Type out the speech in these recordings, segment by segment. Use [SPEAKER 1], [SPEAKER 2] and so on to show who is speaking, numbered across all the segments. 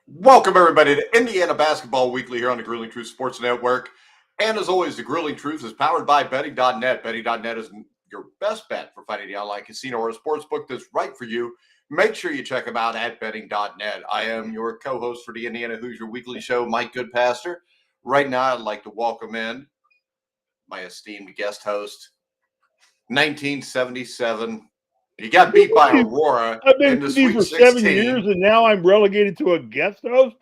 [SPEAKER 1] Welcome, everybody, to Indiana Basketball Weekly here on the Grueling Truth Sports Network. And as always, the Grueling Truth is powered by betting.net. Betting.net is your best bet for finding the online casino or a sports book that's right for you. Make sure you check them out at betting.net. I am your co-host for the Indiana Hoosier Weekly Show, Mike Goodpaster. Right now, I'd like to welcome in my esteemed guest host, 1977. He got beat by Aurora
[SPEAKER 2] I've been
[SPEAKER 1] in the
[SPEAKER 2] with you
[SPEAKER 1] Sweet
[SPEAKER 2] for 7
[SPEAKER 1] 16.
[SPEAKER 2] years, and now I'm relegated to a guest host.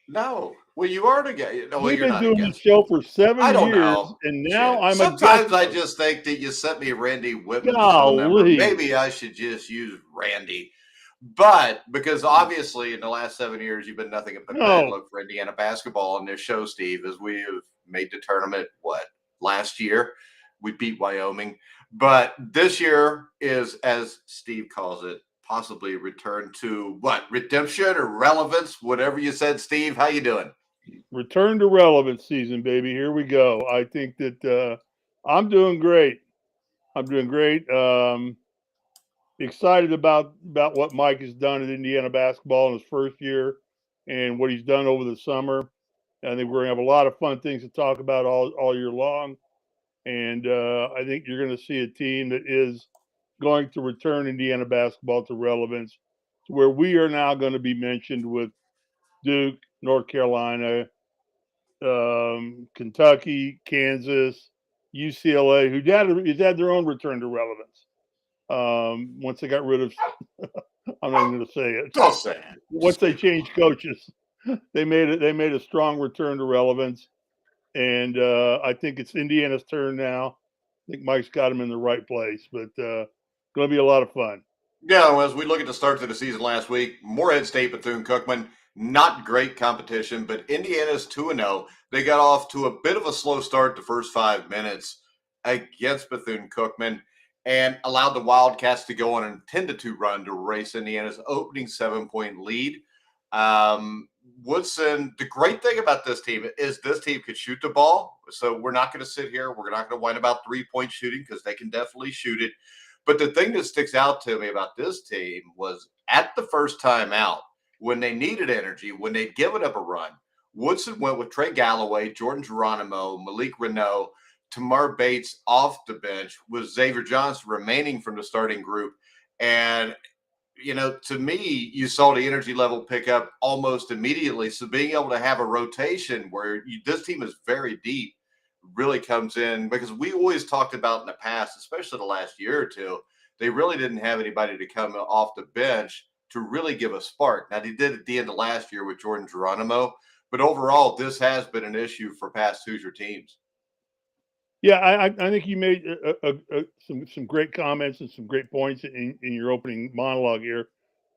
[SPEAKER 1] No. Well, you are the guest. No, well,
[SPEAKER 2] We've
[SPEAKER 1] you're
[SPEAKER 2] been
[SPEAKER 1] not a
[SPEAKER 2] doing this
[SPEAKER 1] guest.
[SPEAKER 2] show for 7
[SPEAKER 1] I don't
[SPEAKER 2] years,
[SPEAKER 1] know.
[SPEAKER 2] and now
[SPEAKER 1] Shit.
[SPEAKER 2] I'm a guest
[SPEAKER 1] Sometimes I
[SPEAKER 2] host.
[SPEAKER 1] just think that you sent me Randy Whitman's phone number.
[SPEAKER 2] Golly.
[SPEAKER 1] Maybe I should just use Randy. But because obviously in the last 7 years, you've been nothing but bad
[SPEAKER 2] No,
[SPEAKER 1] luck for Indiana basketball on this show, Steve, as we have made the tournament, last year? We beat Wyoming. But this year is, as Steve calls it, possibly return to redemption or relevance, whatever you said, Steve. How you doing?
[SPEAKER 2] return to relevance season, baby. Here we go. I think that I'm doing great. I'm doing great. Excited about what Mike has done at Indiana basketball in his first year and what he's done over the summer. I think we're going to have a lot of fun things to talk about all year long. And I think you're going to see a team that is going to return Indiana basketball to relevance, to where we are now going to be mentioned with Duke, North Carolina, Kentucky, Kansas, UCLA, who's had their own return to relevance. Once they got rid of, I'm not even going to say it.
[SPEAKER 1] Don't say it.
[SPEAKER 2] Once they changed coaches, they made it. They made a strong return to relevance, and I think it's Indiana's turn now. I think Mike's got him in the right place, but going to be a lot of fun.
[SPEAKER 1] Yeah, well, as we look at the start to the season last week, Morehead State, Bethune-Cookman, not great competition, but Indiana's 2-0. They got off to a bit of a slow start the first 5 minutes against Bethune-Cookman and allowed the Wildcats to go on a 10-2 run to erase Indiana's opening 7-point lead. Woodson, the great thing about this team is this team could shoot the ball. So we're not going to sit here. We're not going to whine about three-point shooting because they can definitely shoot it. But the thing that sticks out to me about this team was at the first time out, when they needed energy, when they'd given up a run, Woodson went with Trey Galloway, Jordan Geronimo, Malik Renault, Tamar Bates off the bench, with Xavier Johnson remaining from the starting group. And, to me, you saw the energy level pick up almost immediately. So being able to have a rotation where this team is very deep really comes in, because we always talked about in the past, especially the last year or two, they really didn't have anybody to come off the bench to really give a spark. Now, they did at the end of last year with Jordan Geronimo, but overall, this has been an issue for past Hoosier teams.
[SPEAKER 2] Yeah, I think you made some great comments and some great points in your opening monologue here.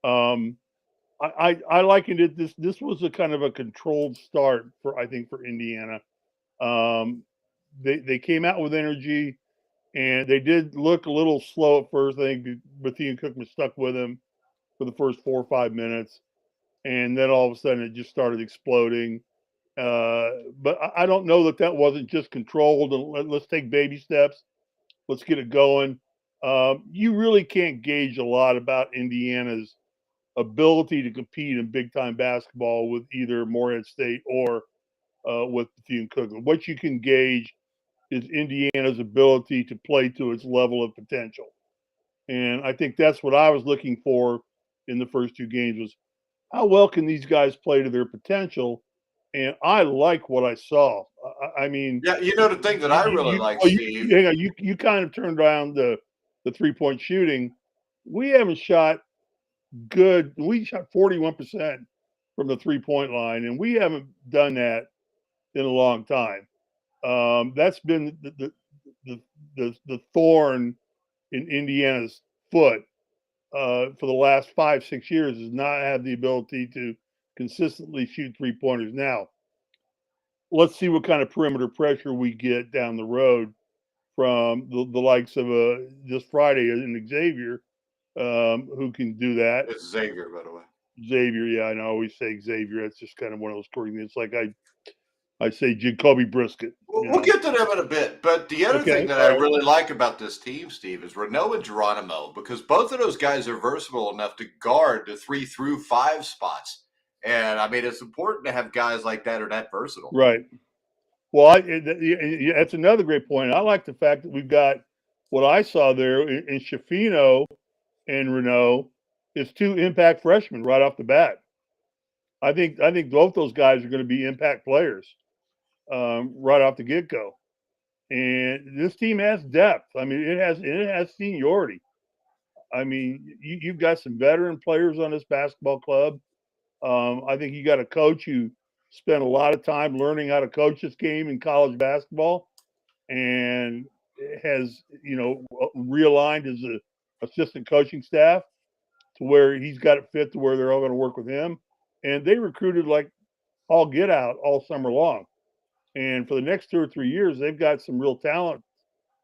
[SPEAKER 2] I likened it. This was a kind of a controlled start for Indiana. They came out with energy, and they did look a little slow at first. I think Bethune-Cookman stuck with them for the first 4 or 5 minutes, and then all of a sudden it just started exploding. But I don't know that wasn't just controlled. And let's take baby steps. Let's get it going. You really can't gauge a lot about Indiana's ability to compete in big time basketball with either Morehead State or with Bethune-Cookman. What you can gauge is Indiana's ability to play to its level of potential. And I think that's what I was looking for in the first 2 games, was how well can these guys play to their potential? And I like what I saw. I mean,
[SPEAKER 1] Yeah, the thing that I really like, Steve.
[SPEAKER 2] hang on, you kind of turned around the 3-point shooting. We haven't shot good. We shot 41% from the 3-point line, and we haven't done that in a long time. That's been the thorn in Indiana's foot for the last 5-6 years, is not have the ability to consistently shoot 3-pointers. Now, let's see what kind of perimeter pressure we get down the road from the likes of this Friday in Xavier, who can do that.
[SPEAKER 1] It's Xavier, by the way.
[SPEAKER 2] Xavier, yeah, I always say Xavier. That's just kind of one of those quirky things. It's like I say Jacoby Brisket.
[SPEAKER 1] We'll get to them in a bit. But the other thing that I really like about this team, Steve, is Renault and Geronimo, because both of those guys are versatile enough to guard the 3 through 5 spots. And I mean, it's important to have guys like that are that versatile.
[SPEAKER 2] Right. Well, that's another great point. I like the fact that we've got what I saw there in Shafino and Renault is 2 impact freshmen right off the bat. I think both those guys are going to be impact players right off the get go. And this team has depth. I mean, it has seniority. I mean, you've got some veteran players on this basketball club. I think you got a coach who spent a lot of time learning how to coach this game in college basketball, and has realigned his assistant coaching staff to where he's got it fit to where they're all going to work with him. And they recruited like all get out all summer long. And for the next 2 or 3 years, they've got some real talent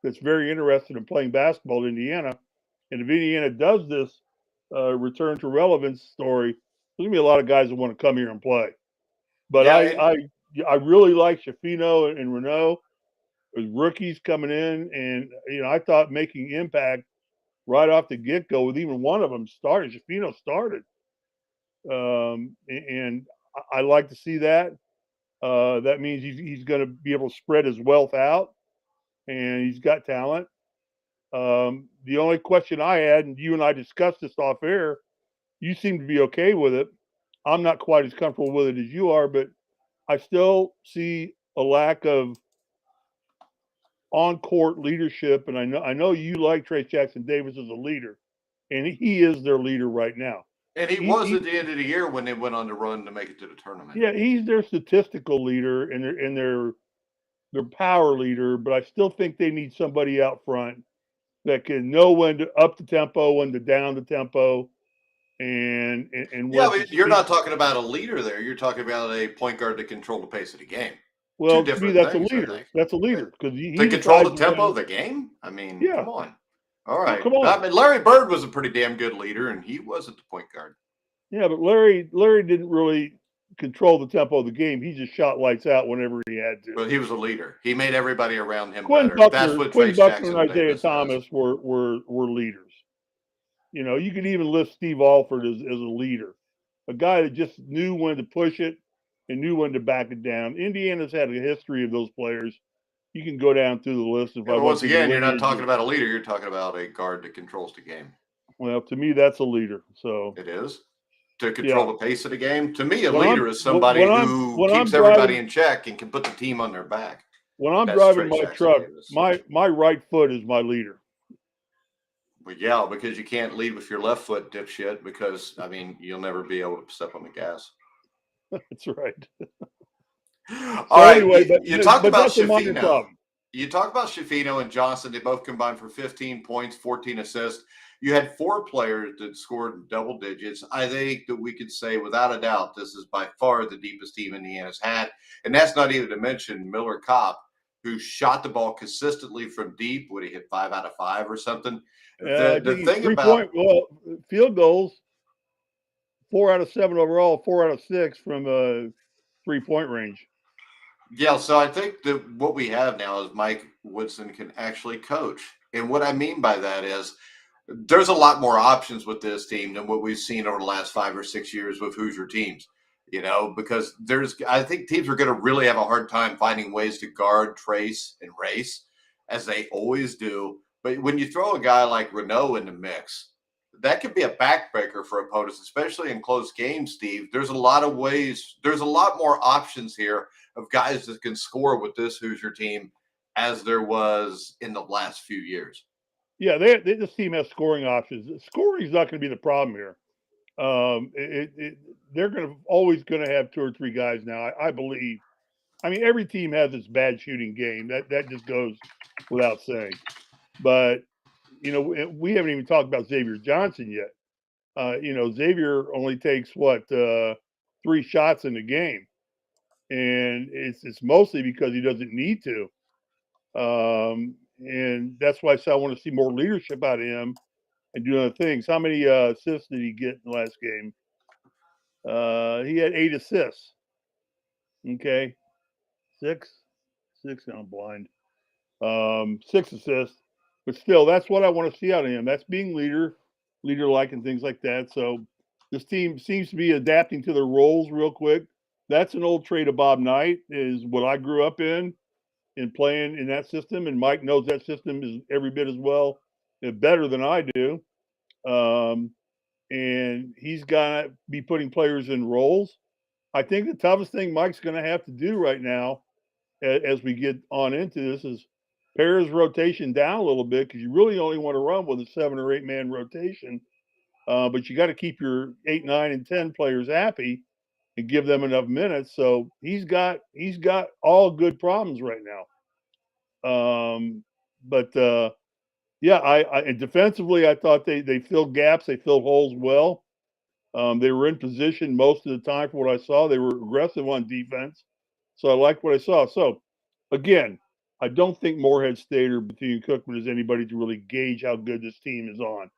[SPEAKER 2] that's very interested in playing basketball in Indiana. And if Indiana does this return to relevance story, there's gonna be a lot of guys that want to come here and play. But
[SPEAKER 1] Yeah,
[SPEAKER 2] I really like Shafino and Renault as rookies coming in, and I thought making impact right off the get go with even one of them started. Shafino started, and I like to see that. That means he's going to be able to spread his wealth out, and he's got talent. The only question I had, and you and I discussed this off air, you seem to be okay with it. I'm not quite as comfortable with it as you are, but I still see a lack of on-court leadership, and I know you like Trace Jackson Davis as a leader, and he is their leader right now.
[SPEAKER 1] and he was at the end of the year when they went on the run to make it to the tournament.
[SPEAKER 2] Yeah, he's their statistical leader and their power leader, but I still think they need somebody out front that can know when to up the tempo, when to down the tempo, and
[SPEAKER 1] Yeah,
[SPEAKER 2] when to
[SPEAKER 1] but you're
[SPEAKER 2] speak.
[SPEAKER 1] not talking about a leader there. You're talking about a point guard to control the pace of the game. Two
[SPEAKER 2] Well, to me,
[SPEAKER 1] different
[SPEAKER 2] that's a
[SPEAKER 1] things, I
[SPEAKER 2] leader.
[SPEAKER 1] think.
[SPEAKER 2] That's a leader because
[SPEAKER 1] To
[SPEAKER 2] he
[SPEAKER 1] control
[SPEAKER 2] decides
[SPEAKER 1] the tempo
[SPEAKER 2] when.
[SPEAKER 1] of the game? I mean,
[SPEAKER 2] Yeah,
[SPEAKER 1] come on. All
[SPEAKER 2] well,
[SPEAKER 1] right.
[SPEAKER 2] come
[SPEAKER 1] I
[SPEAKER 2] on.
[SPEAKER 1] mean, Larry Bird was a pretty damn good leader, and he wasn't the point guard.
[SPEAKER 2] Yeah, but Larry didn't really control the tempo of the game. He just shot lights out whenever he had to.
[SPEAKER 1] But he was a leader. He made everybody around him better. That's what
[SPEAKER 2] Quinn
[SPEAKER 1] Trace
[SPEAKER 2] Buckner and
[SPEAKER 1] Jackson
[SPEAKER 2] Isaiah
[SPEAKER 1] Davis does.
[SPEAKER 2] Thomas were leaders. You could even list Steve Alford as a leader, a guy that just knew when to push it and knew when to back it down. Indiana's had a history of those players. You can go down through the list if
[SPEAKER 1] Yeah,
[SPEAKER 2] I
[SPEAKER 1] but
[SPEAKER 2] went
[SPEAKER 1] once
[SPEAKER 2] through the
[SPEAKER 1] again, you're not
[SPEAKER 2] lineage.
[SPEAKER 1] talking about a leader. You're talking about a guard that controls the game.
[SPEAKER 2] Well, to me, that's a leader. So
[SPEAKER 1] It is. To control
[SPEAKER 2] yeah,
[SPEAKER 1] the pace of the game. To me, a
[SPEAKER 2] when I'm
[SPEAKER 1] leader is somebody who
[SPEAKER 2] when I'm
[SPEAKER 1] keeps everybody
[SPEAKER 2] driving
[SPEAKER 1] in check and can put the team on their back.
[SPEAKER 2] when I'm
[SPEAKER 1] That's
[SPEAKER 2] driving
[SPEAKER 1] Trace
[SPEAKER 2] my
[SPEAKER 1] Jackson
[SPEAKER 2] truck,
[SPEAKER 1] Davis.
[SPEAKER 2] my right foot is my leader.
[SPEAKER 1] But yeah, because you can't lead with your left foot, dipshit, because, I mean, you'll never be able to step on the gas.
[SPEAKER 2] That's right.
[SPEAKER 1] All
[SPEAKER 2] So
[SPEAKER 1] right.
[SPEAKER 2] anyway,
[SPEAKER 1] You talked
[SPEAKER 2] but
[SPEAKER 1] about
[SPEAKER 2] that's a minor
[SPEAKER 1] Shafino.
[SPEAKER 2] problem.
[SPEAKER 1] You talked about Shafino and Johnson. They both combined for 15 points, 14 assists. You had 4 players that scored in double digits. I think that we could say without a doubt this is by far the deepest team Indiana's had. And that's not even to mention Miller Kopp, who shot the ball consistently from deep. Would he hit 5 out of 5 or something?
[SPEAKER 2] I
[SPEAKER 1] The
[SPEAKER 2] think he's
[SPEAKER 1] thing about
[SPEAKER 2] field goals, 4 out of 7 overall, 4 out of 6 from 3-point range.
[SPEAKER 1] Yeah, so I think that what we have now is Mike Woodson can actually coach. And what I mean by that is there's a lot more options with this team than what we've seen over the last 5 or 6 years with Hoosier teams, because I think teams are going to really have a hard time finding ways to guard, trace, and race as they always do. But when you throw a guy like Renault in the mix, that could be a backbreaker for opponents, especially in close games, Steve. There's a lot of ways, there's a lot more options here of guys that can score with this Hoosier team as there was in the last few years.
[SPEAKER 2] Yeah, this team has scoring options. Scoring is not going to be the problem here. They're always going to have 2 or 3 guys now. I believe. I mean, every team has its bad shooting game. That just goes without saying. But we haven't even talked about Xavier Johnson yet. Xavier only takes 3 shots in the game, and it's mostly because he doesn't need to. And that's why I say I want to see more leadership out of him and do other things. How many assists did he get in the last game? He had 8 assists. Okay, 6. Now I'm blind. 6 assists, but still, that's what I want to see out of him. That's being leader-like, and things like that. So This team seems to be adapting to their roles real quick. That's an old trait of Bob Knight, is what I grew up in playing in that system. And Mike knows that system is every bit as well and better than I do. Um, and he's got to be putting players in roles. I think the toughest thing Mike's going to have to do right now, as we get on into this, is pare his rotation down a little bit, because you really only want to run with a 7 or 8 man rotation. But you got to keep your 8, 9, and 10 players happy and give them enough minutes. So he's got all good problems right now. But yeah, I defensively, I thought they filled gaps, they filled holes well. They were in position most of the time. For what I saw, they were aggressive on defense, so I liked what I saw. So again, I don't think Morehead State or Bethune-Cookman is anybody to really gauge how good this team is on.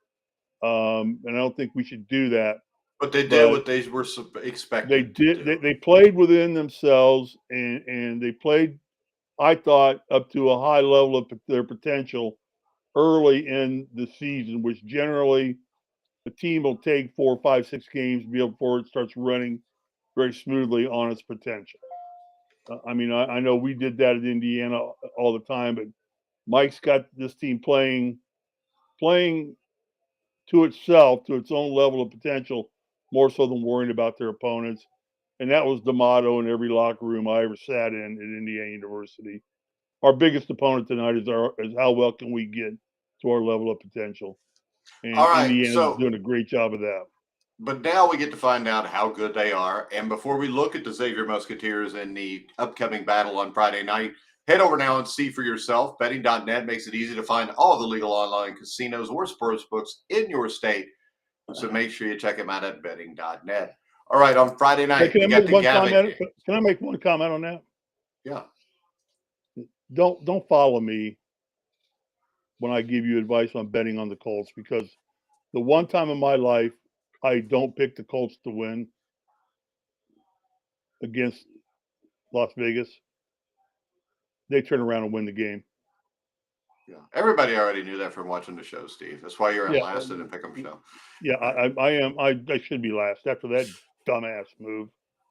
[SPEAKER 2] And I don't think we should do that.
[SPEAKER 1] But they did what they were expected.
[SPEAKER 2] They did. They played within themselves, and they played, I thought, up to a high level of their potential early in the season, which generally the team will take 4, 5, 6 games before it starts running very smoothly on its potential. I mean, I know we did that at Indiana all the time, but Mike's got this team playing to itself, to its own level of potential, more so than worrying about their opponents. And that was the motto in every locker room I ever sat in at Indiana University. Our biggest opponent tonight is how well can we get to our level of potential. And
[SPEAKER 1] All right,
[SPEAKER 2] Indiana's doing a great job of that.
[SPEAKER 1] But now we get to find out how good they are. And before we look at the Xavier Musketeers in the upcoming battle on Friday night, head over now and see for yourself. Betting.net makes it easy to find all the legal online casinos or sportsbooks in your state. So make sure you check them out at betting.net. All right, on Friday night,
[SPEAKER 2] Can I make one comment on that?
[SPEAKER 1] Yeah.
[SPEAKER 2] Don't follow me when I give you advice on betting on the Colts, because the one time in my life I don't pick the Colts to win against Las Vegas, they turn around and win the game.
[SPEAKER 1] Yeah, everybody already knew that from watching the show, Steve. That's why you're in last in the pick'em show.
[SPEAKER 2] Yeah, I should be last after that dumbass move.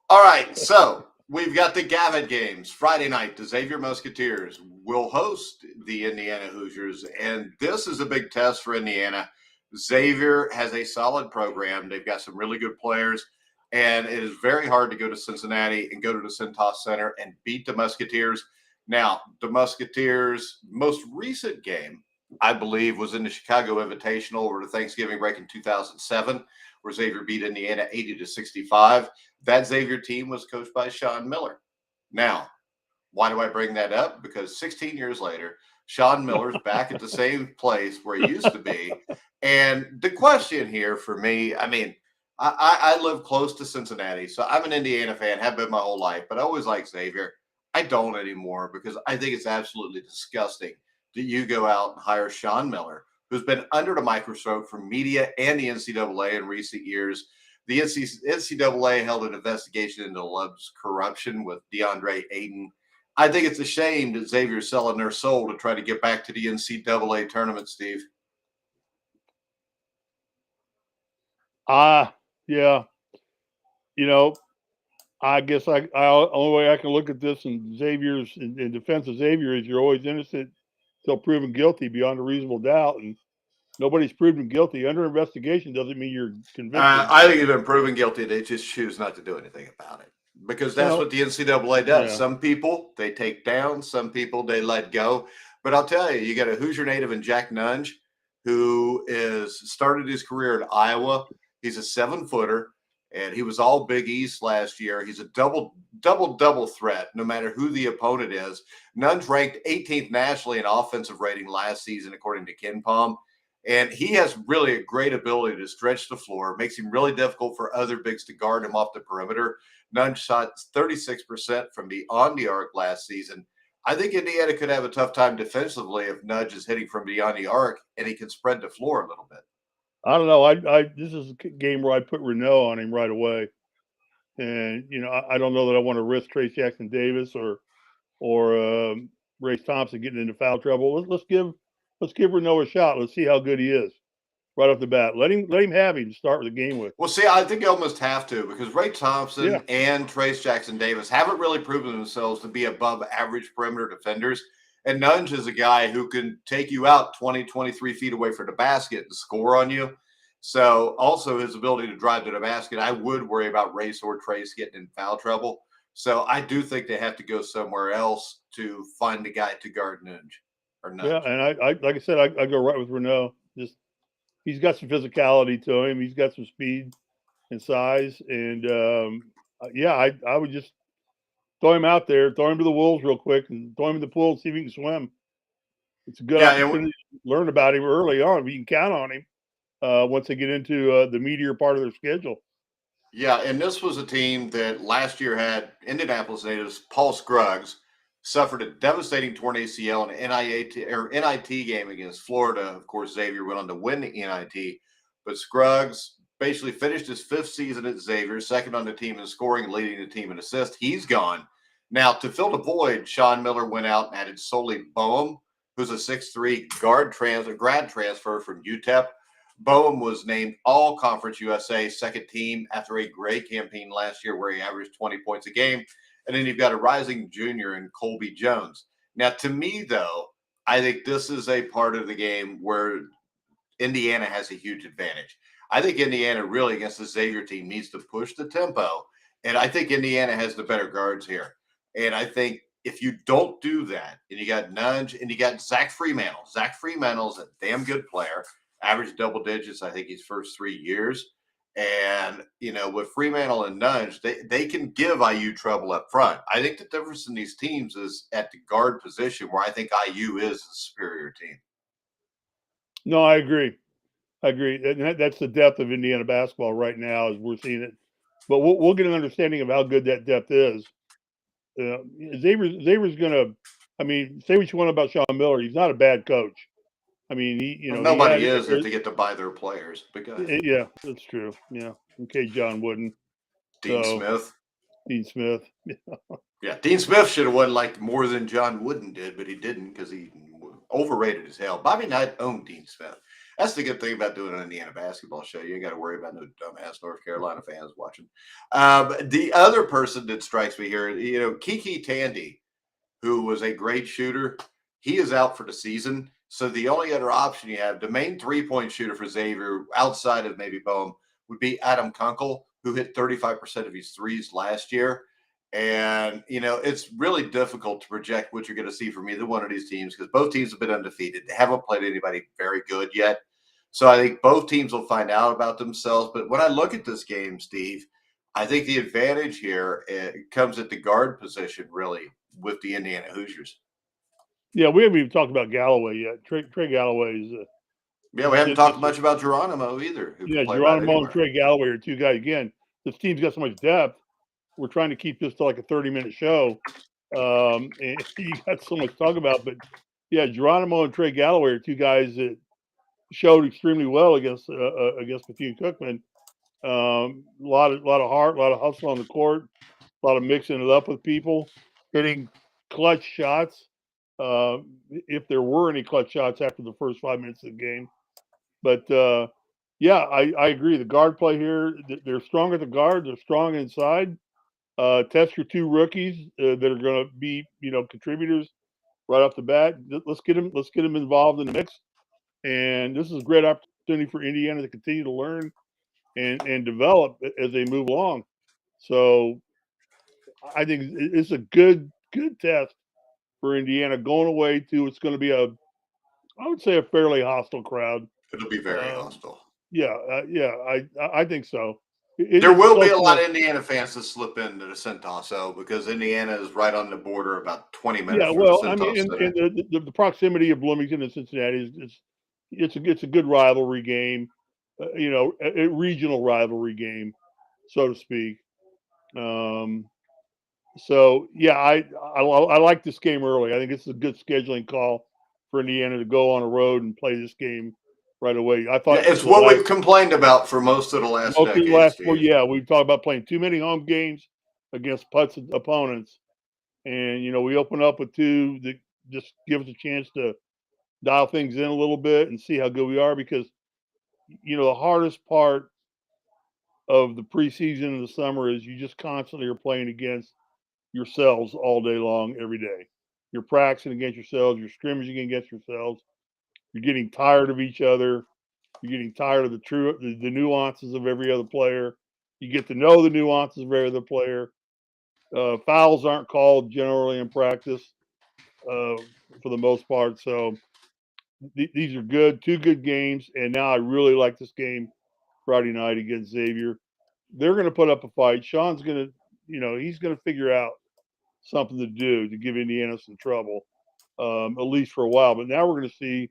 [SPEAKER 1] All right, so we've got the Gavitt games Friday night. The Xavier Musketeers will host the Indiana Hoosiers, and this is a big test for Indiana. Xavier has a solid program. They've got some really good players, and it is very hard to go to Cincinnati and go to the Cintas Center and beat the Musketeers. Now, the Musketeers' most recent game, I believe, was in the Chicago Invitational over the Thanksgiving break in 2007, where Xavier beat Indiana 80-65. That Xavier team was coached by Sean Miller. Now, why do I bring that up? Because 16 years later, Sean Miller's back at the same place where he used to be. And the question here for me, I mean, I live close to Cincinnati, so I'm an Indiana fan, have been my whole life, but I always liked Xavier. I don't anymore, because I think it's absolutely disgusting that you go out and hire Sean Miller, who's been under the microscope from media and the NCAA in recent years. The NCAA held an investigation into Love's corruption with DeAndre Ayton. I think it's a shame that Xavier's selling their soul to try to get back to the NCAA tournament, Steve.
[SPEAKER 2] Yeah. You know, I guess only way I can look at this in Xavier's in defense of Xavier is you're always innocent until proven guilty beyond a reasonable doubt, and nobody's proven guilty. Under investigation doesn't mean you're convicted.
[SPEAKER 1] I think he's been proven guilty. They just choose not to do anything about it, because that's what the NCAA does. Yeah. Some people they take down, some people they let go. But I'll tell you, you got a Hoosier native in Jack Nunge, who started his career at Iowa. He's a 7-footer. And he was all Big East last year. He's a double threat, no matter who the opponent is. Nunge ranked 18th nationally in offensive rating last season, according to KenPom. And he has really a great ability to stretch the floor. Makes him really difficult for other bigs to guard him off the perimeter. Nunge shot 36% from beyond the arc last season. I think Indiana could have a tough time defensively if Nunge is hitting from beyond the arc and he can spread the floor a little bit.
[SPEAKER 2] I don't know. This is a game where I put Renault on him right away, and I don't know that I want to risk Trace Jackson Davis or Race Thompson getting into foul trouble. Let's give Renault a shot. Let's see how good he is. right off the bat. Let him have him to start the game with.
[SPEAKER 1] Well, see, I think you almost have to because Ray
[SPEAKER 2] Yeah,
[SPEAKER 1] Thompson and Trace Jackson Davis haven't really proven themselves to be above average perimeter defenders. And Nunge is a guy who can take you out 20, 23 feet away from the basket and score on you. So, also his ability to drive to the basket, I would worry about Race or Trace getting in foul trouble. So, I do think they have to go somewhere else to find a guy to guard Nunge or
[SPEAKER 2] yeah.
[SPEAKER 1] Nunge.
[SPEAKER 2] And I like I said, I go right with Renault. Just he's got some physicality to him. He's got some speed and size. And yeah, I would just throw him out there, throw him to the wolves real quick, and throw him in the pool and see if he can swim. It's a good
[SPEAKER 1] Yeah, and
[SPEAKER 2] opportunity to learn about him early on. We can count on him once they get into the meatier part of their schedule.
[SPEAKER 1] Yeah, and this was a team that last year had Indianapolis natives Paul Scruggs suffered a devastating torn ACL in an NIT game against Florida. Of course, Xavier went on to win the NIT, but Scruggs basically finished his fifth season at Xavier, second on the team in scoring, leading the team in assists. He's gone. Now, to fill the void, Sean Miller went out and added Solly Boehm, who's a 6'3 grad transfer from UTEP. Boehm was named All Conference USA second team after a great campaign last year where he averaged 20 points a game. And then you've got a rising junior in Colby Jones. Now, to me, though, I think this is a part of the game where Indiana has a huge advantage. I think Indiana really against the Xavier team needs to push the tempo. And I think Indiana has the better guards here. And I think if you don't do that, and you got Nunge and you got Zach Fremantle's a damn good player, average double digits, I think his first 3 years. And, with Fremantle and Nunge, they can give IU trouble up front. I think the difference in these teams is at the guard position where I think IU is the superior team.
[SPEAKER 2] No, I agree. And that's the depth of Indiana basketball right now as we're seeing it. But we'll get an understanding of how good that depth is. Xavier's going to. I mean, say what you want about Sean Miller. He's not a bad coach. I mean,
[SPEAKER 1] Well,
[SPEAKER 2] he had.
[SPEAKER 1] nobody is if they get to buy their players. But go ahead.
[SPEAKER 2] Yeah, that's true. Yeah. Okay, John Wooden.
[SPEAKER 1] Dean
[SPEAKER 2] So
[SPEAKER 1] Smith.
[SPEAKER 2] Dean Smith.
[SPEAKER 1] Yeah, Dean Smith should have won like more than John Wooden did, but he didn't because he overrated as hell. Bobby Knight owned Dean Smith. That's the good thing about doing an Indiana basketball show. You ain't got to worry about no dumbass North Carolina fans watching. The other person that strikes me here, Kiki Tandy, who was a great shooter, he is out for the season. So the only other option you have, the main 3-point shooter for Xavier, outside of maybe Boehm, would be Adam Kunkel, who hit 35% of his threes last year. And, it's really difficult to project what you're going to see from either one of these teams because both teams have been undefeated. They haven't played anybody very good yet. So I think both teams will find out about themselves. But when I look at this game, Steve, I think the advantage here comes at the guard position, really, with the Indiana Hoosiers.
[SPEAKER 2] Yeah, we haven't even talked about Galloway yet. Trey Galloway is.
[SPEAKER 1] Yeah, we haven't talked much about Geronimo either, who can play about
[SPEAKER 2] Geronimo
[SPEAKER 1] anywhere.
[SPEAKER 2] and Trey Galloway are two guys. Again, this team's got so much depth. We're trying to keep this to like a 30-minute show. And you got so much to talk about. But yeah, Geronimo and Trey Galloway are two guys that showed extremely well against Bethune-Cookman. A lot of heart, a lot of hustle on the court, a lot of mixing it up with people, hitting clutch shots. If there were any clutch shots after the first 5 minutes of the game. But yeah, I agree. The guard play here, they're strong at the guard. They're strong inside. Test your two rookies that are going to be, contributors right off the bat. Let's get them involved in the mix. And this is a great opportunity for Indiana to continue to learn and develop as they move along. So I think it's a good test for Indiana going away to. It's going to be I would say a fairly hostile crowd.
[SPEAKER 1] It'll be very hostile.
[SPEAKER 2] Yeah, I think so.
[SPEAKER 1] There will be a lot of Indiana fans that slip into the Centos because Indiana is right on the border, about 20 minutes from the Centos.
[SPEAKER 2] I mean, and the proximity of Bloomington and Cincinnati it's a good rivalry game, a regional rivalry game, so to speak. So yeah, I like this game early. I think this is a good scheduling call for Indiana to go on a road and play this game right away. I thought
[SPEAKER 1] it's what we've complained about for most of the last decade.
[SPEAKER 2] Yeah, we've talked about playing too many home games against putz opponents, and we open up with two that just give us a chance to dial things in a little bit and see how good we are. Because the hardest part of the preseason and the summer is you just constantly are playing against yourselves all day long, every day. You're practicing against yourselves. You're scrimmaging against yourselves. You're getting tired of each other. You're getting tired of the nuances of every other player. You get to know the nuances of every other player. Fouls aren't called generally in practice for the most part. So these are two good games. And now I really like this game Friday night against Xavier. They're going to put up a fight. Sean's going to, he's going to figure out something to do to give Indiana some trouble, at least for a while. But now we're going to see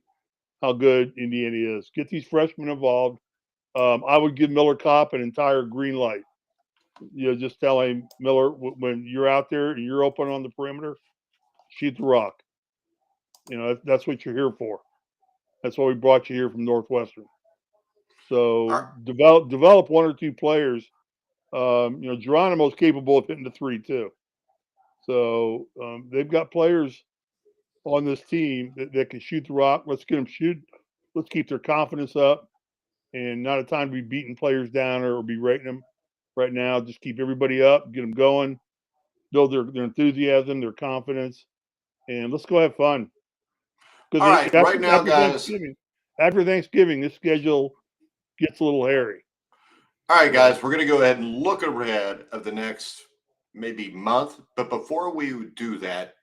[SPEAKER 2] how good Indiana is. Get these freshmen involved. I would give Miller Kopp an entire green light. Just tell him, Miller, when you're out there and you're open on the perimeter, shoot the rock. That's what you're here for. That's why we brought you here from Northwestern. So develop one or two players. Geronimo's capable of hitting the three too. So they've got players on this team that can shoot the rock. Let's get them shoot. Let's keep their confidence up, and not a time to be beating players down or be rating them right now. Just keep everybody up, get them going, build their enthusiasm, their confidence, and let's go have fun.
[SPEAKER 1] All right, right now, guys.
[SPEAKER 2] After Thanksgiving, this schedule gets a little hairy.
[SPEAKER 1] All right, guys, we're going to go ahead and look ahead of the next maybe month. But before we do that,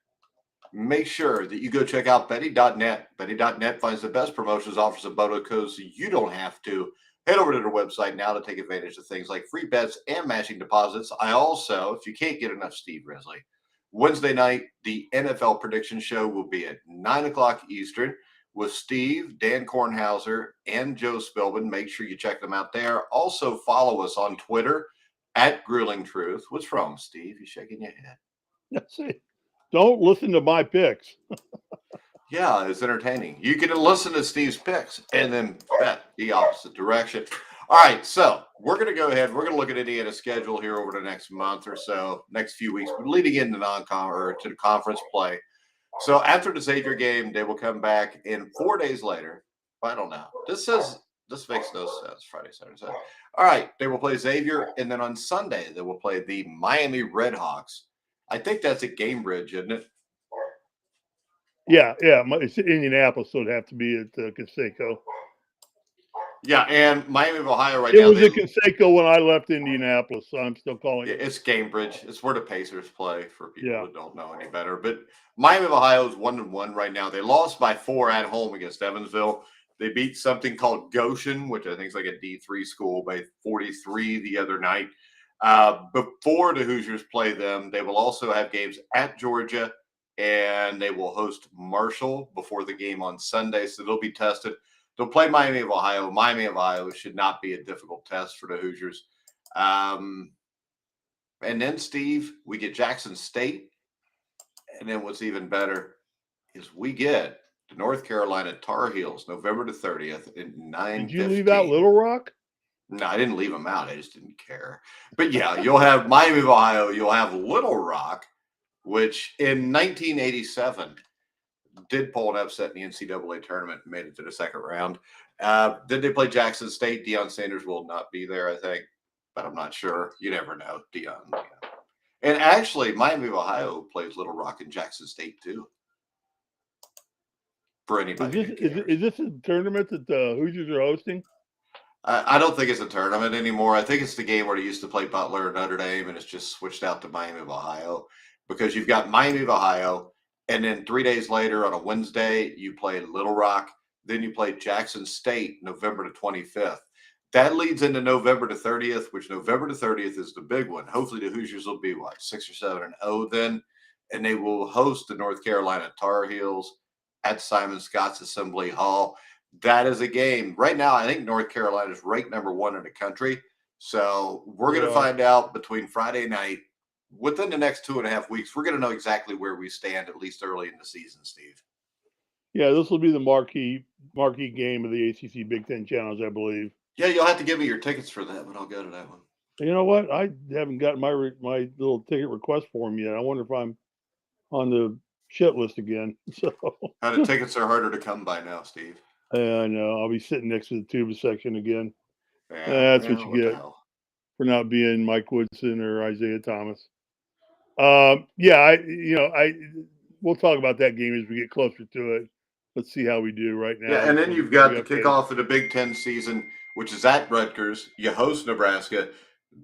[SPEAKER 1] make sure that you go check out Betty.net. Betty.net finds the best promotions, offers, and bonus codes so you don't have to. Head over to their website now to take advantage of things like free bets and matching deposits. I also, if you can't get enough Steve Risley, Wednesday night, the NFL prediction show will be at 9 o'clock Eastern with Steve, Dan Kornhauser, and Joe Spillman. Make sure you check them out there. Also, follow us on Twitter at Grueling Truth. What's wrong, Steve? You shaking your head?
[SPEAKER 2] That's it. Don't listen to my picks.
[SPEAKER 1] Yeah, it's entertaining. You can listen to Steve's picks and then bet the opposite direction. All right, so we're going to go ahead. We're going to look at Indiana's schedule here over the next month or so, next few weeks, leading into to the conference play. So after the Xavier game, they will come back, and 4 days later, I don't know. This makes no sense. Friday, Saturday, Sunday. All right, they will play Xavier, and then on Sunday they will play the Miami Redhawks. I think that's at Gamebridge, isn't it?
[SPEAKER 2] Yeah. It's Indianapolis, so it'd have to be at Conseco.
[SPEAKER 1] Yeah, and Miami of Ohio
[SPEAKER 2] now. It was at Conseco when I left Indianapolis, so I'm still calling it.
[SPEAKER 1] It's Gamebridge. It's where the Pacers play for people that don't know any better. But Miami of Ohio is 1-1 right now. They lost by 4 at home against Evansville. They beat something called Goshen, which I think is like a D3 school, by 43 the other night. Before the Hoosiers play them, they will also have games at Georgia, and they will host Marshall before the game on Sunday. So they'll be tested. They'll play Miami of Ohio. Miami of Ohio should not be a difficult test for the Hoosiers. And then, Steve, we get Jackson State. And then what's even better is we get the North Carolina Tar Heels November the 30th at 9:15.
[SPEAKER 2] Did you leave out Little Rock?
[SPEAKER 1] No, I didn't leave them out. I just didn't care. But, yeah, you'll have Miami of Ohio. You'll have Little Rock, which in 1987 did pull an upset in the NCAA tournament and made it to the second round. Then they play Jackson State. Deion Sanders will not be there, I think, but I'm not sure. You never know, Deion. Yeah. And actually, Miami of Ohio plays Little Rock and Jackson State too. For anybody,
[SPEAKER 2] is this a tournament that the Hoosiers are hosting?
[SPEAKER 1] I don't think it's a tournament anymore. I think it's the game where they used to play Butler and Notre Dame, and it's just switched out to Miami of Ohio, because you've got Miami of Ohio, and then 3 days later on a Wednesday, you play Little Rock. Then you play Jackson State November the 25th. That leads into November the 30th, which November the 30th is the big one. Hopefully the Hoosiers will be, 6 or 7-0 then, and they will host the North Carolina Tar Heels at Simon Scott's Assembly Hall. That is a game. Right now, I think North Carolina is ranked number 1 in the country. So we're going to find out between Friday night, within the next 2.5 weeks, we're going to know exactly where we stand, at least early in the season, Steve.
[SPEAKER 2] Yeah, this will be the marquee game of the ACC Big Ten Challenge, I believe.
[SPEAKER 1] Yeah, you'll have to give me your tickets for that, but I'll go to that one.
[SPEAKER 2] You know what? I haven't gotten my little ticket request form yet. I wonder if I'm on the shit list again. So
[SPEAKER 1] the tickets are harder to come by now, Steve.
[SPEAKER 2] I know. I'll be sitting next to the tuba section again.
[SPEAKER 1] Yeah,
[SPEAKER 2] That's what
[SPEAKER 1] well,
[SPEAKER 2] you
[SPEAKER 1] what the
[SPEAKER 2] get
[SPEAKER 1] hell?
[SPEAKER 2] for not being Mike Woodson or Isaiah Thomas. Yeah, we'll talk about that game as we get closer to it. Let's see how we do right now.
[SPEAKER 1] Yeah, and then
[SPEAKER 2] We'll
[SPEAKER 1] you've
[SPEAKER 2] give
[SPEAKER 1] got
[SPEAKER 2] you
[SPEAKER 1] the
[SPEAKER 2] updates.
[SPEAKER 1] kickoff of the Big Ten season, which is at Rutgers. You host Nebraska.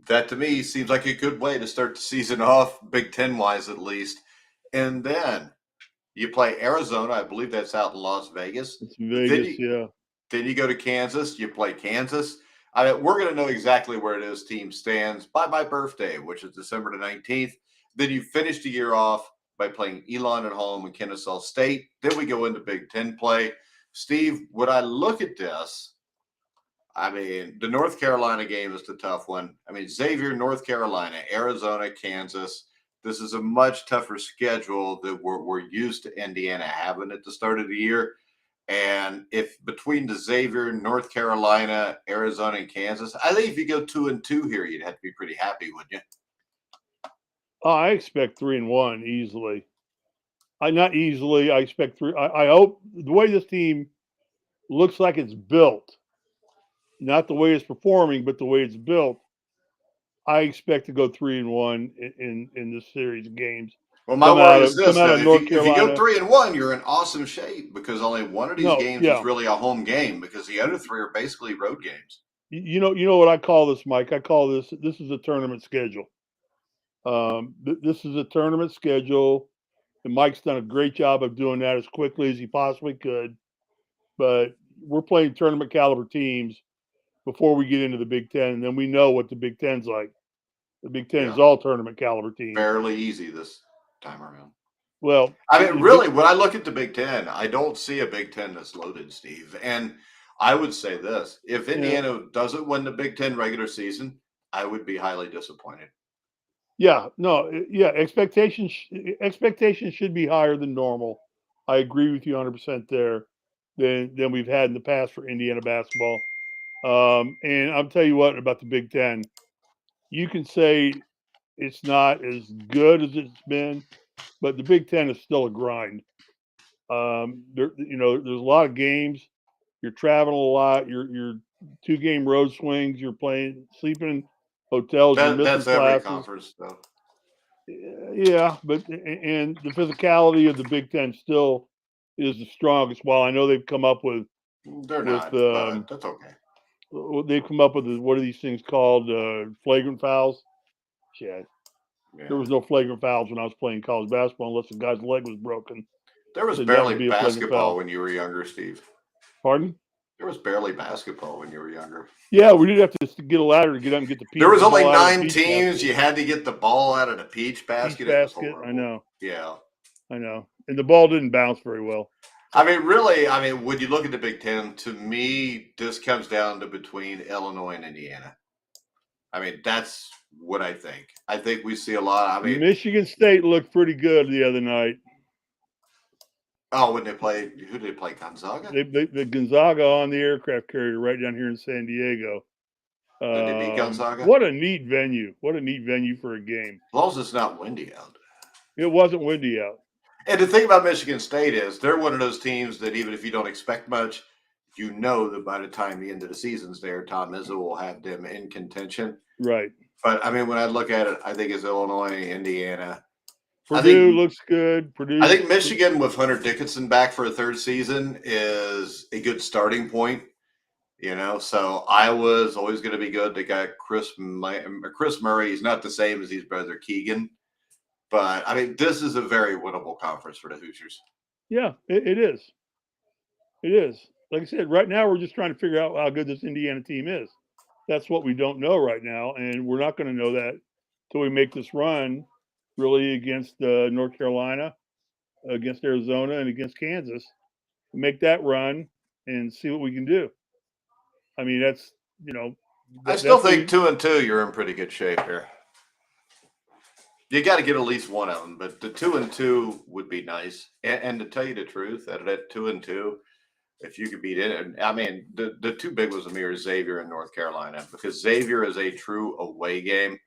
[SPEAKER 1] That to me seems like a good way to start the season off, Big Ten wise at least. And then you play Arizona. I believe that's out in Las Vegas.
[SPEAKER 2] It's
[SPEAKER 1] Then
[SPEAKER 2] Vegas,
[SPEAKER 1] you
[SPEAKER 2] yeah.
[SPEAKER 1] then you go to Kansas. You play Kansas. I mean, we're going to know exactly where this team stands by my birthday, which is December the 19th. Then you finish the year off by playing Elon at home and Kennesaw State. Then we go into Big Ten play. Steve, when I look at this, I mean, the North Carolina game is the tough one. I mean, Xavier, North Carolina, Arizona, Kansas. This is a much tougher schedule that we're used to Indiana having at the start of the year. And if between the Xavier, North Carolina, Arizona, and Kansas, I think if you go 2-2 here, you'd have to be pretty happy, wouldn't you?
[SPEAKER 2] Oh, I expect 3-1 easily. Not easily. I expect three. I hope the way this team looks like it's built, not the way it's performing, but the way it's built. I expect to go 3-1 in this series of games.
[SPEAKER 1] Well, my worry is
[SPEAKER 2] Come
[SPEAKER 1] this
[SPEAKER 2] out
[SPEAKER 1] though:
[SPEAKER 2] of North
[SPEAKER 1] if you go
[SPEAKER 2] Carolina.
[SPEAKER 1] 3-1, you're in awesome shape because only one of these
[SPEAKER 2] No,
[SPEAKER 1] games is
[SPEAKER 2] yeah.
[SPEAKER 1] really a home game because the other three are basically road games.
[SPEAKER 2] You know what I call this, Mike? I call this is a tournament schedule. This is a tournament schedule, and Mike's done a great job of doing that as quickly as he possibly could. But we're playing tournament caliber teams before we get into the Big Ten, and then we know what the Big Ten's like. The Big Ten is
[SPEAKER 1] Yeah,
[SPEAKER 2] all tournament caliber teams.
[SPEAKER 1] fairly easy this time around.
[SPEAKER 2] Well,
[SPEAKER 1] I mean, really, when I look at the Big Ten, I don't see a Big Ten that's loaded, Steve. And I would say this: if
[SPEAKER 2] you know,
[SPEAKER 1] Indiana doesn't win the Big Ten regular season, I would be highly disappointed.
[SPEAKER 2] yeah, no, yeah, expectations should be higher than normal. I agree with you 100% there than we've had in the past for Indiana basketball. And I'll tell you what about the Big Ten. You can say it's not as good as it's been, but the Big Ten is still a grind. There's a lot of games. You're traveling a lot. You're 2 game road swings. You're sleeping in hotels. You're missing
[SPEAKER 1] That's every
[SPEAKER 2] classes.
[SPEAKER 1] conference, though.
[SPEAKER 2] Yeah, but and the physicality of the Big Ten still is the strongest. While I know they've come up
[SPEAKER 1] They're
[SPEAKER 2] with
[SPEAKER 1] not, but that's okay.
[SPEAKER 2] they've come up with what are these things called flagrant fouls? Shit, there
[SPEAKER 1] Yeah.
[SPEAKER 2] was no flagrant fouls when I was playing college basketball unless the guy's leg was broken.
[SPEAKER 1] There was
[SPEAKER 2] Then that
[SPEAKER 1] barely
[SPEAKER 2] would be a flagrant
[SPEAKER 1] basketball
[SPEAKER 2] foul.
[SPEAKER 1] when you were younger, Steve.
[SPEAKER 2] Pardon?
[SPEAKER 1] There was barely basketball when you were younger.
[SPEAKER 2] Yeah, we did have to get a ladder to get up and get
[SPEAKER 1] There was
[SPEAKER 2] the
[SPEAKER 1] only
[SPEAKER 2] ball out of the
[SPEAKER 1] 9
[SPEAKER 2] peach
[SPEAKER 1] teams.
[SPEAKER 2] basket.
[SPEAKER 1] You had to get the ball out of the peach
[SPEAKER 2] Peach
[SPEAKER 1] basket. It was
[SPEAKER 2] basket. I
[SPEAKER 1] horrible.
[SPEAKER 2] know.
[SPEAKER 1] Yeah.
[SPEAKER 2] I know. And the ball didn't bounce very well.
[SPEAKER 1] I mean, really, I mean, when you look at the Big Ten, to me, this comes down to between Illinois and Indiana. I mean, that's what I think. I think we see a lot. I mean,
[SPEAKER 2] Michigan State looked pretty good the other night.
[SPEAKER 1] oh, when they played, who did they play? Gonzaga?
[SPEAKER 2] The Gonzaga on the aircraft carrier right down here in San Diego.
[SPEAKER 1] Did they beat Gonzaga?
[SPEAKER 2] What a neat venue. What a neat venue for a game.
[SPEAKER 1] As long as it's not windy out.
[SPEAKER 2] It wasn't windy out.
[SPEAKER 1] And the thing about Michigan State is they're one of those teams that even if you don't expect much, you know that by the time the end of the season's there, Tom Izzo will have them in contention.
[SPEAKER 2] Right.
[SPEAKER 1] But I mean, when I look at it, I think it's Illinois, Indiana.
[SPEAKER 2] Purdue looks good.
[SPEAKER 1] I think Michigan with Hunter Dickinson back for a third season is a good starting point. You know, so Iowa's always going to be good. They got Chris Murray. He's not the same as his brother Keegan, but I mean, this is a very winnable conference for the Hoosiers.
[SPEAKER 2] Yeah, it is. It is. Like I said, right now we're just trying to figure out how good this Indiana team is. That's what we don't know right now, and we're not going to know that until we make this run, really against North Carolina, against Arizona, and against Kansas. Make that run and see what we can do. I mean, that's
[SPEAKER 1] I still think 2-2, you're in pretty good shape here. You got to get at least one of them, but the 2-2 would be nice. And to tell you the truth, out of that 2-2, if you could beat it, I mean, the two big ones to me are Xavier and North Carolina because Xavier is a true away game.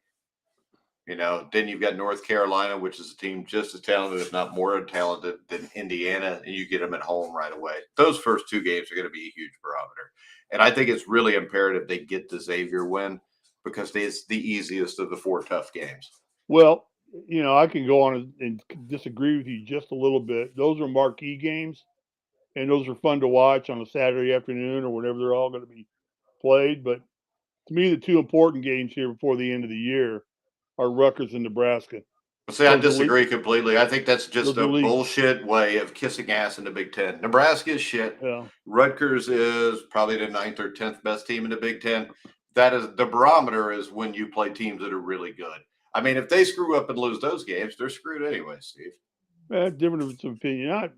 [SPEAKER 1] Then you've got North Carolina, which is a team just as talented, if not more talented than Indiana, and you get them at home right away. Those first two games are going to be a huge barometer. And I think it's really imperative they get the Xavier win because it's the easiest of the four tough games.
[SPEAKER 2] Well, I can go on and disagree with you just a little bit. Those are marquee games, and those are fun to watch on a Saturday afternoon or whenever they're all going to be played. But to me, the two important games here before the end of the year are Rutgers and Nebraska.
[SPEAKER 1] See, I disagree completely. I think that's just a bullshit way of kissing ass in the Big Ten. Nebraska is shit.
[SPEAKER 2] Yeah.
[SPEAKER 1] Rutgers is probably the 9th or 10th best team in the Big Ten. That is the barometer is when you play teams that are really good. I mean, if they screw up and lose those games, they're screwed anyway, Steve.
[SPEAKER 2] Difference of opinion. I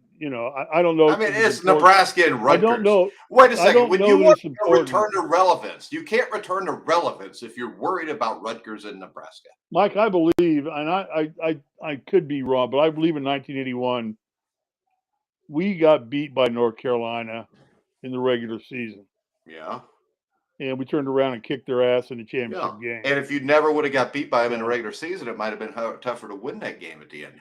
[SPEAKER 2] don't know.
[SPEAKER 1] I mean, it's Nebraska and Rutgers.
[SPEAKER 2] I don't know.
[SPEAKER 1] Wait a second. When you want to return to relevance, you can't return to relevance if you're worried about Rutgers and Nebraska.
[SPEAKER 2] Mike, I believe, and I could be wrong, but I believe in 1981, we got beat by North Carolina in the regular season.
[SPEAKER 1] Yeah.
[SPEAKER 2] And we turned around and kicked their ass in the championship game.
[SPEAKER 1] And if you never would have got beat by them in the regular season, it might have been tougher to win that game at the end.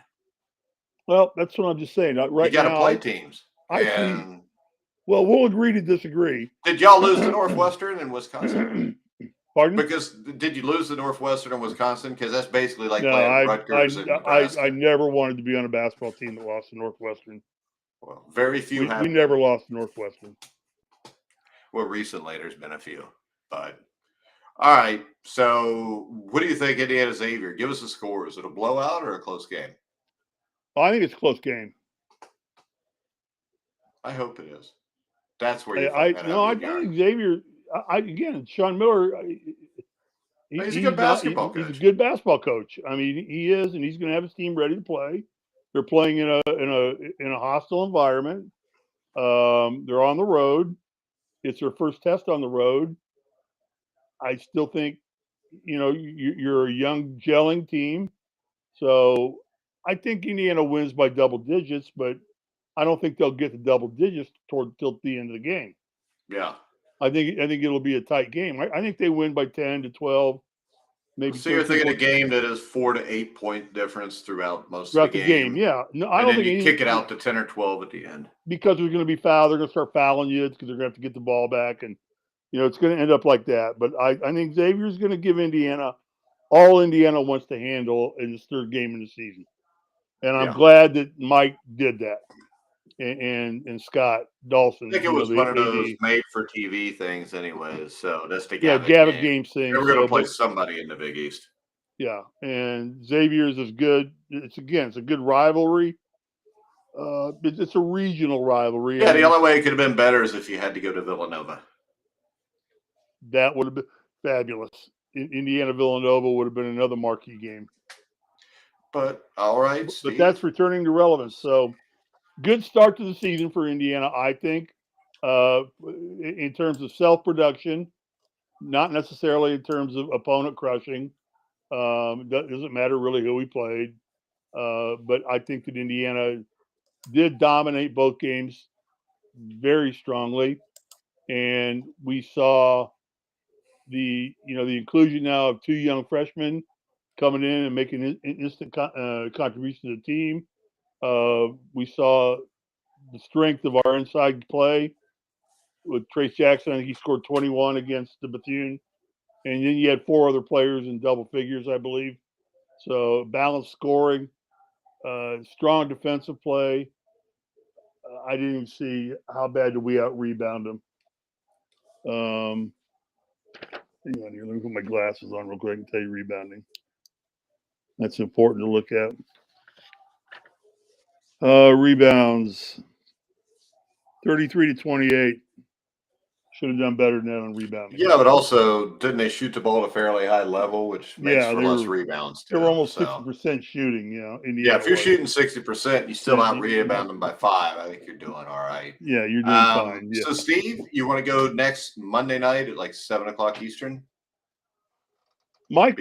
[SPEAKER 2] Well, that's what I'm just saying. Right,
[SPEAKER 1] you got to play teams.
[SPEAKER 2] Well, we'll agree to disagree.
[SPEAKER 1] Did y'all lose to Northwestern and Wisconsin?
[SPEAKER 2] Pardon?
[SPEAKER 1] Because did you lose to Northwestern and Wisconsin? Because that's basically like playing Rutgers and Nebraska.
[SPEAKER 2] I never wanted to be on a basketball team that lost to Northwestern.
[SPEAKER 1] Well, very few have.
[SPEAKER 2] We never lost to Northwestern.
[SPEAKER 1] Well, recently there's been a few. But all right. So what do you think, Indiana Xavier? Give us a score. Is it a blowout or a close game?
[SPEAKER 2] I think it's a close game.
[SPEAKER 1] I hope it is. That's where you
[SPEAKER 2] I think Xavier. Again, Sean Miller.
[SPEAKER 1] He's a good basketball coach.
[SPEAKER 2] He's a good basketball coach. I mean, he is, and he's going to have his team ready to play. They're playing in a hostile environment. They're on the road. It's their first test on the road. I still think, you're a young gelling team, so I think Indiana wins by double digits, but I don't think they'll get to double digits till the end of the game.
[SPEAKER 1] Yeah.
[SPEAKER 2] I think it'll be a tight game. I think they win by 10 to 12, maybe.
[SPEAKER 1] So you're thinking a game that is 4 to 8 point difference throughout most of the game.
[SPEAKER 2] Yeah. No, I don't think
[SPEAKER 1] you kick it out to 10 or 12 at the end.
[SPEAKER 2] Because there's going to be foul. They're going to start fouling you because they're going to have to get the ball back, and it's going to end up like that. But I think Xavier's going to give Indiana all Indiana wants to handle in this third game of the season, and I'm glad that Mike did that. And Scott Dawson.
[SPEAKER 1] I think it was one of those made-for-TV things anyways, so that's the
[SPEAKER 2] Gavitt Games thing.
[SPEAKER 1] We're going to play somebody in the Big East.
[SPEAKER 2] Yeah, and Xavier's is good. It's a good rivalry. It's a regional rivalry.
[SPEAKER 1] Yeah, the only way it could have been better is if you had to go to Villanova.
[SPEAKER 2] That would have been fabulous. Indiana-Villanova would have been another marquee game.
[SPEAKER 1] But, all right,
[SPEAKER 2] Steve. But that's returning to relevance, so... Good start to the season for Indiana, I think, in terms of self-production, not necessarily in terms of opponent crushing. Doesn't matter really who we played. But I think that Indiana did dominate both games very strongly. And we saw the inclusion now of two young freshmen coming in and making an instant contribution to the team. We saw the strength of our inside play with Trace Jackson. I think he scored 21 against the Bethune. And then you had four other players in double figures, I believe. So balanced scoring, strong defensive play. I didn't even see how bad did we out-rebound them. Hang on here. Let me put my glasses on real quick and tell you rebounding. That's important to look at. Rebounds, 33 to 28. Should have done better than that on rebounding.
[SPEAKER 1] Yeah, but also, didn't they shoot the ball at a fairly high level, which makes for less rebounds?
[SPEAKER 2] They were almost 60% shooting,
[SPEAKER 1] if you're shooting 60%, you still out-rebound them by 5. I think you're doing all right.
[SPEAKER 2] Yeah, you're doing fine. Yeah.
[SPEAKER 1] So, Steve, you want to go next Monday night at like 7 o'clock Eastern?
[SPEAKER 2] Mike,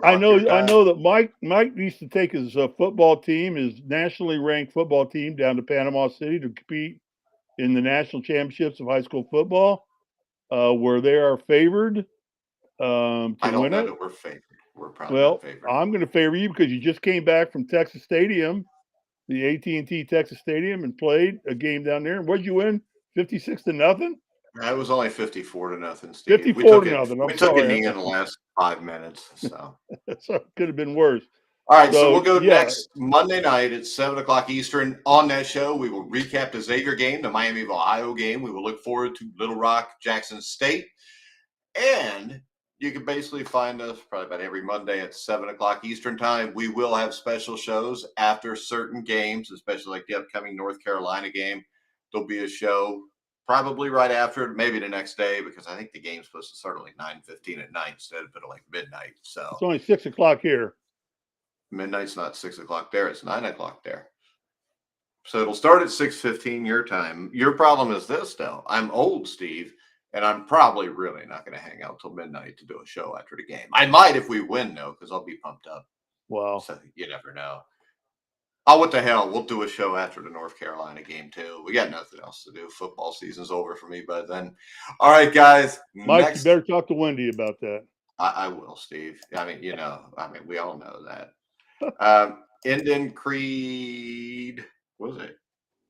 [SPEAKER 2] I know that Mike needs to take his football team, his nationally ranked football team, down to Panama City to compete in the national championships of high school football, where they are favored to
[SPEAKER 1] I don't
[SPEAKER 2] win
[SPEAKER 1] know
[SPEAKER 2] it.
[SPEAKER 1] that we're favored. We're probably not
[SPEAKER 2] Well,
[SPEAKER 1] favored.
[SPEAKER 2] I'm going to favor you because you just came back from Texas Stadium, the AT&T Texas Stadium, and played a game down there. And what'd you win? 56-0?
[SPEAKER 1] It was only 54-0, Steve.
[SPEAKER 2] 54-0.
[SPEAKER 1] We
[SPEAKER 2] I'm
[SPEAKER 1] took a
[SPEAKER 2] sorry.
[SPEAKER 1] knee in the last 5 minutes. So
[SPEAKER 2] So it could have been worse.
[SPEAKER 1] all right, so
[SPEAKER 2] So,
[SPEAKER 1] we'll go
[SPEAKER 2] yeah.
[SPEAKER 1] next Monday night at 7:00 Eastern. On that show, we will recap the Xavier game, the Miami of Ohio game. We will look forward to Little Rock, Jackson State. And you can basically find us probably about every Monday at 7:00 Eastern time. We will have special shows after certain games, especially like the upcoming North Carolina game. There'll be a show probably right after it, maybe the next day, because I think the game's supposed to start at like 9:15 at night instead of at like midnight. So
[SPEAKER 2] It's only 6 o'clock here.
[SPEAKER 1] midnight's not 6:00 there; it's 9:00 there. So it'll start at 6:15 your time. Your problem is this, though. I'm old, Steve, and I'm probably really not going to hang out till midnight to do a show after the game. I might if we win, though, because I'll be pumped up.
[SPEAKER 2] Wow.
[SPEAKER 1] So you never know. Oh, what the hell? We'll do a show after the North Carolina game, too. We got nothing else to do. Football season's over for me by then. All right, guys.
[SPEAKER 2] Mike, you better talk to Wendy about that.
[SPEAKER 1] I will, Steve. I mean, we all know that. Indian Creed, what was it?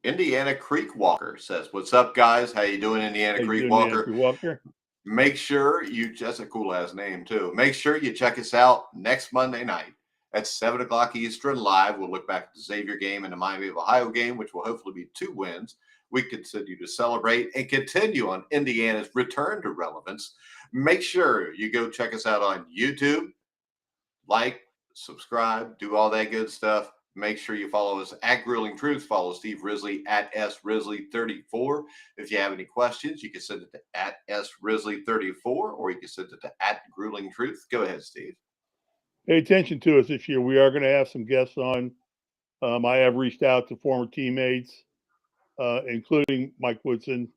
[SPEAKER 1] Indiana Creek Walker says, "What's up, guys? How you doing, Indiana Creek Walker? Make sure that's a cool ass name too. Make sure you check us out next Monday night at 7:00 Eastern live. We'll look back at the Xavier game and the Miami of Ohio game, which will hopefully be 2 wins. We continue to celebrate and continue on Indiana's return to relevance. Make sure you go check us out on YouTube, like, subscribe, do all that good stuff. Make sure you follow us at Grilling Truth. Follow Steve Risley at SRisley34. If you have any questions, you can send it to at SRisley34 or you can send it to at Grilling Truth. Go ahead, Steve.
[SPEAKER 2] Pay attention to us this year. We are going to have some guests on. I have reached out to former teammates, including Mike Woodson,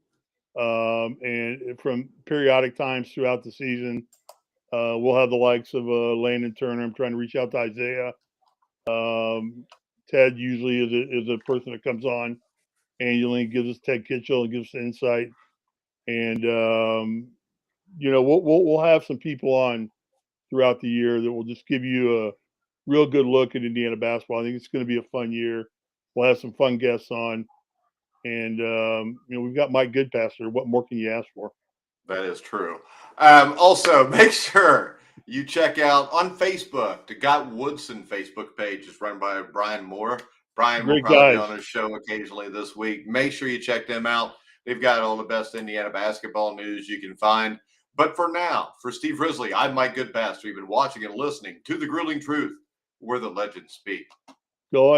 [SPEAKER 2] and from periodic times throughout the season. We'll have the likes of Landon Turner. I'm trying to reach out to Isaiah. Ted usually is a person that comes on annually, gives us Ted Kitchell and gives us insight. And we'll have some people on throughout the year that will just give you a real good look at Indiana basketball. I think it's going to be a fun year. We'll have some fun guests on, and we've got Mike Goodpaster. What more can you ask for?
[SPEAKER 1] That is true. Also, make sure you check out on Facebook the Got Woodson Facebook page. Is run by Brian Moore. Brian will probably be on his show occasionally this week. Make sure you check them out. They've got all the best Indiana basketball news you can find. But for now, for Steve Risley, I'm Mike Goodpaster. You've been watching and listening to The Grilling Truth, where the legends speak.
[SPEAKER 2] Go